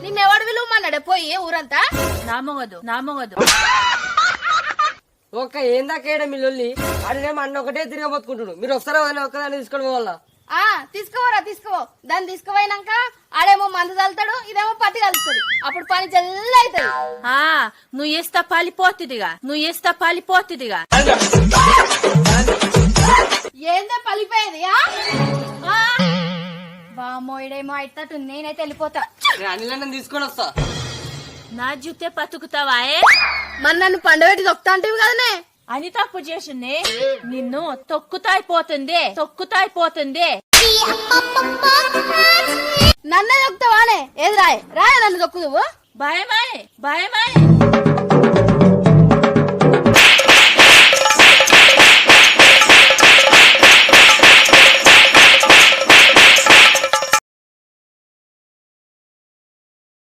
నిన్నెవడు విలువమన్నాడే పోయి ఊరంతా నామగదు ఒక ఏందాకేడ మీ లొల్లి ఆడనేమో అన్న ఒకటే తిరగబోతుకుంటుడు మీరు వస్తారా ఒక్కదాన్ని తీసుకొని పోవాలా తీసుకోవరా తీసుకో దాన్ని తీసుకుపోయినాక ఆడేమో మందు చల్లుతాడు ఇదేమో పత్తి కలుస్తుంది అప్పుడు పని జల్లి అవుతుంది నువ్వు వేస్తా పాలిపోతుందిగా ఏందో పలిపోయేది బామ్మో ఇడేమో అయితట్టు నేనైతే వెళ్ళిపోతా అనిలన్న తీసుకొని వస్తా నా జుతే బతుకుతావా మరి నన్ను పండబెట్టి తొక్కుతా అంటివి కదనే అని తప్పు చేసింది నిన్ను తొక్కుతాయిపోతుంది నన్నే తొక్కుతావానే ఏది రాయ నన్ను తొక్కు నువ్వు భయమాయ్